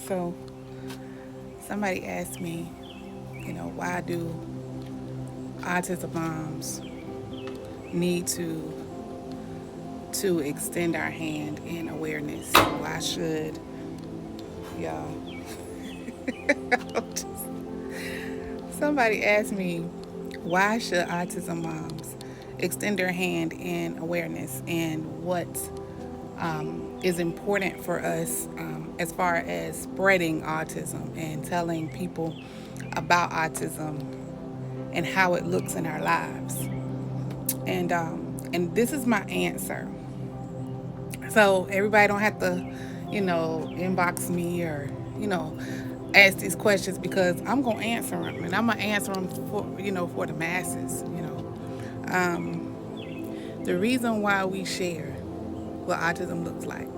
So somebody asked me, why do autism moms need to extend our hand in awareness? Why should y'all? Somebody asked me, why should autism moms extend their hand in awareness, and what is important for us as far as spreading autism and telling people about autism and how it looks in our lives. And this is my answer. So everybody don't have to, inbox me or, ask these questions, because I'm gonna answer them, and I'm gonna answer them for the masses. The reason why we share what autism looks like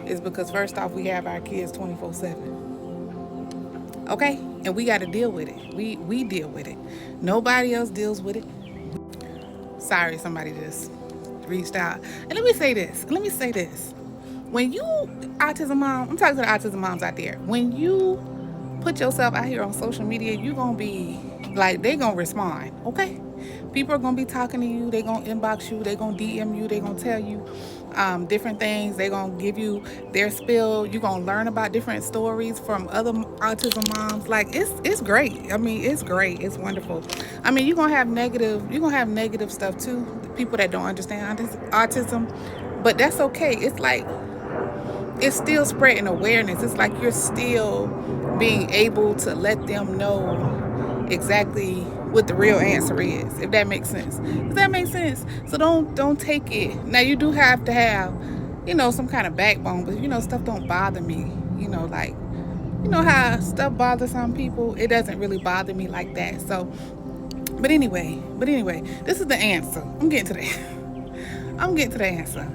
is because, first off, we have our kids 24/7. Okay, and we got to deal with it. We deal with it. Nobody else deals with it. Sorry, somebody just reached out. And let me say this. When you autism mom, I'm talking to the autism moms out there. When you put yourself out here on social media, you're gonna be like, they gonna respond, okay? People are gonna be talking to you, they gonna inbox you, they gonna DM you, they gonna tell you different things, they gonna give you their spill, you gonna learn about different stories from other autism moms. Like, it's great. I mean, it's great, it's wonderful. I mean, you're gonna have negative stuff too, people that don't understand autism, but that's okay. It's like, it's still spreading awareness. It's like you're still being able to let them know exactly what the real answer is, if that makes sense. Does that make sense? So don't take it. Now, you do have to have, some kind of backbone, but stuff don't bother me. Like, how stuff bothers some people, it doesn't really bother me like that. So, but anyway, this is the answer. I'm getting to the answer.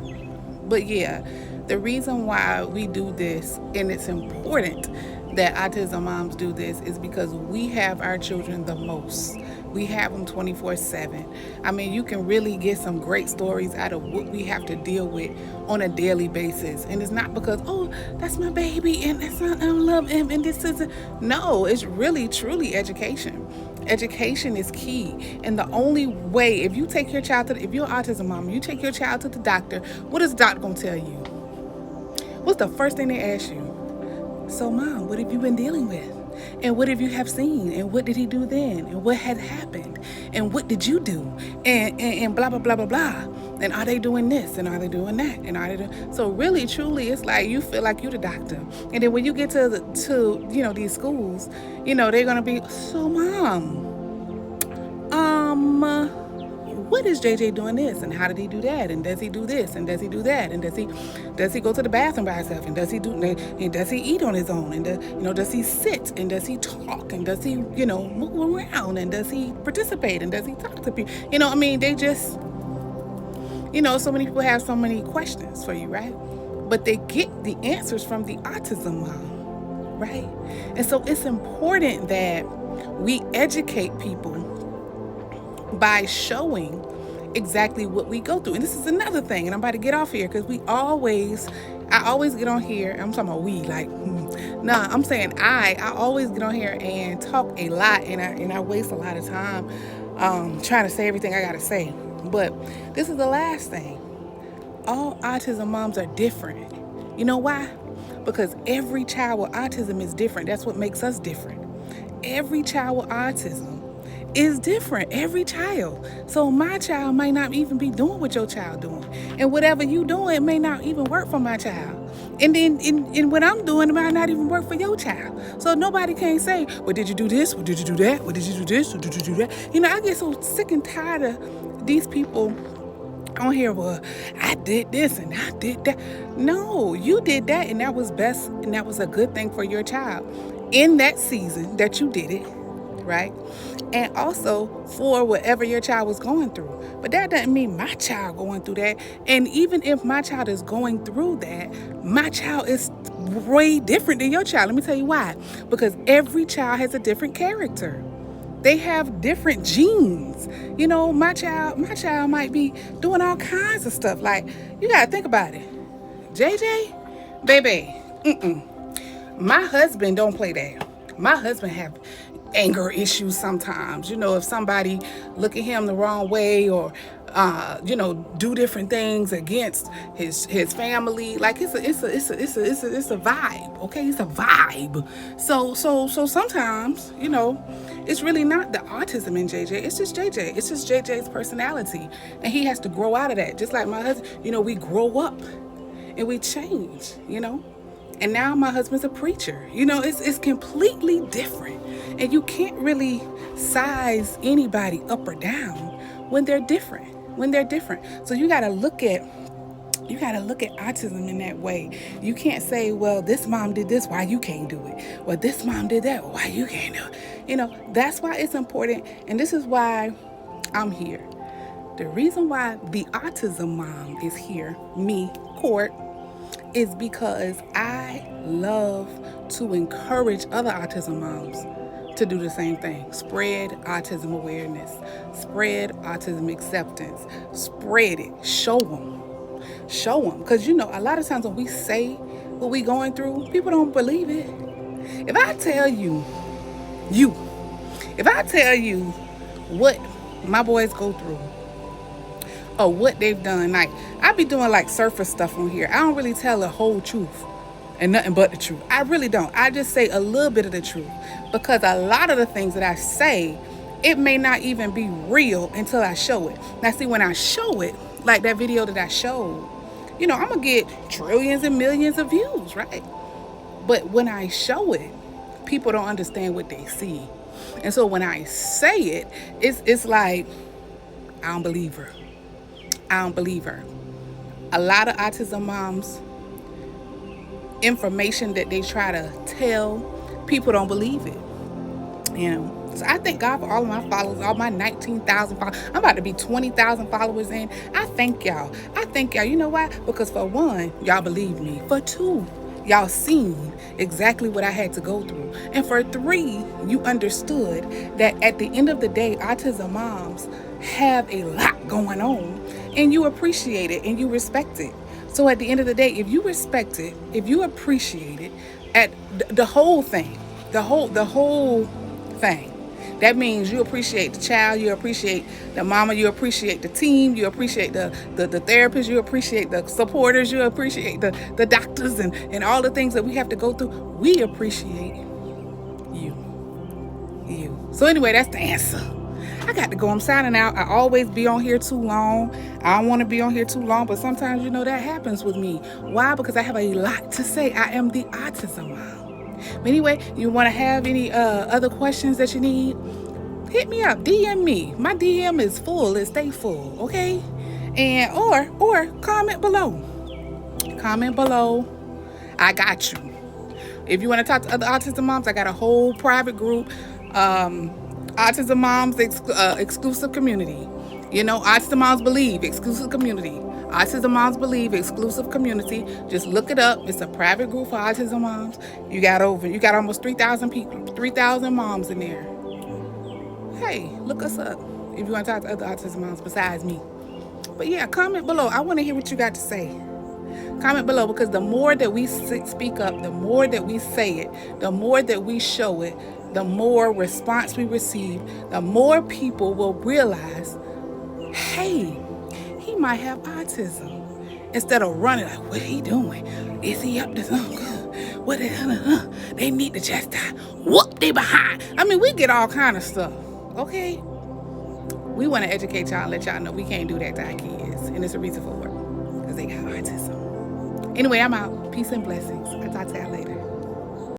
But yeah, the reason why we do this, and it's important that autism moms do this, is because we have our children the most. We have them 24/7. I mean, you can really get some great stories out of what we have to deal with on a daily basis. And it's not because, oh, that's my baby and that's not, I don't love him and this is no, it's really truly education. Education is key. And the only way, if you take your child if you're an autism mom, you take your child to the doctor, what is the doctor gonna tell you? What's the first thing they ask you? So, Mom, what have you been dealing with? And what have you have seen? And what did he do then? And what had happened? And what did you do? And blah, blah, blah, blah, blah. And are they doing this? And are they doing that? And are they doing... So really, truly, it's like you feel like you're the doctor. And then when you get to these schools, they're going to be, so, Mom, what is JJ doing this, and how did he do that, and does he do this, and does he do that, and does he go to the bathroom by himself, and does he eat on his own, and does he sit, and does he talk, and does he move around, and does he participate, and does he talk to people? I mean, they just so many people have so many questions for you, right? But they get the answers from the autism mom, right? And so it's important that we educate people by showing exactly what we go through. And this is another thing, and I'm about to get off here, because I always get on here, I'm talking about we, like, I'm saying I always get on here and talk a lot, and I waste a lot of time trying to say everything I gotta say. But this is the last thing. All autism moms are different. You know why? Because every child with autism is different. That's what makes us different. Every child with autism is different. Every child. So my child might not even be doing what your child doing, and whatever you doing, it may not even work for my child. And then in what I'm doing, it might not even work for your child. So nobody can say, well, did you do this? Well, did you do that? Well, did you do this? Or did you do that? I get so sick and tired of these people on here. Well, I did this and I did that. No, you did that, and that was best, and that was a good thing for your child in that season that you did it, right? And also for whatever your child was going through. But that doesn't mean my child going through that. And even if my child is going through that, my child is way different than your child. Let me tell you why. Because every child has a different character. They have different genes. My child might be doing all kinds of stuff. Like, you gotta think about it. JJ, baby, My husband don't play that. My husband have anger issues sometimes. You know, if somebody look at him the wrong way or you know, do different things against his family, like it's a vibe. Okay, it's a vibe. So sometimes, you know, it's really not the autism in JJ. It's just JJ. It's just JJ's personality, and he has to grow out of that. Just like my husband, you know, we grow up and we change. You know. And now my husband's a preacher. You know, it's completely different. And you can't really size anybody up or down when they're different. So you gotta look at autism in that way. You can't say, well, this mom did this, why you can't do it? Well, this mom did that, why you can't do it? You know, that's why it's important. And this is why I'm here. The reason why the autism mom is here, me, Court, is because I love to encourage other autism moms to do the same thing. Spread autism awareness, spread autism acceptance, spread it, show them. Because, you know, a lot of times when we say what we going through, people don't believe it. If I tell you what my boys go through, or what they've done, like I be doing like surface stuff on here. I don't really tell the whole truth and nothing but the truth. I really don't. I just say a little bit of the truth, because a lot of the things that I say, it may not even be real until I show it. Now see, when I show it, like that video that I showed, you know, I'm gonna get trillions and millions of views, right? But when I show it, people don't understand what they see. And so when I say it, it's like, I don't believe her. A lot of autism moms, information that they try to tell, people don't believe it. You know, so I thank God for all of my followers, all my 19,000 followers. I'm about to be 20,000 followers in. I thank y'all. You know why? Because for one, y'all believe me. For two, y'all seen exactly what I had to go through. And for three, you understood that at the end of the day, autism moms have a lot going on, and you appreciate it and you respect it. So at the end of the day, if you respect it, if you appreciate it, at the whole thing, the whole thing, that means you appreciate the child, you appreciate the mama, you appreciate the team, you appreciate the therapist, you appreciate the supporters, you appreciate the doctors and all the things that we have to go through. We appreciate you. So anyway, that's the answer. I got to go. I'm signing out. I always be on here too long. I don't want to be on here too long, but sometimes, you know, that happens with me. Why? Because I have a lot to say. I am the autism mom. But anyway, you want to have any other questions that you need, hit me up, DM me. My DM is full. It stay full, okay? And or comment below. I got you. If you want to talk to other autism moms, I got a whole private group. Autism Moms exclusive community. You know, Autism Moms Believe exclusive community. Autism Moms Believe exclusive community. Just look it up. It's a private group for autism moms. You got almost 3,000 people, 3,000 moms in there. Hey, look us up if you want to talk to other autism moms besides me. But yeah, comment below. I want to hear what you got to say. Comment below, because the more that we speak up, the more that we say it, the more that we show it, the more response we receive, the more people will realize, hey, he might have autism. Instead of running like, what he doing? Is he up to something? What the hell? They need to chastise. Whoop they behind. I mean, we get all kind of stuff, okay? We want to educate y'all and let y'all know we can't do that to our kids. And it's a reason for it, because they got autism. Anyway, I'm out. Peace and blessings. I'll talk to y'all later.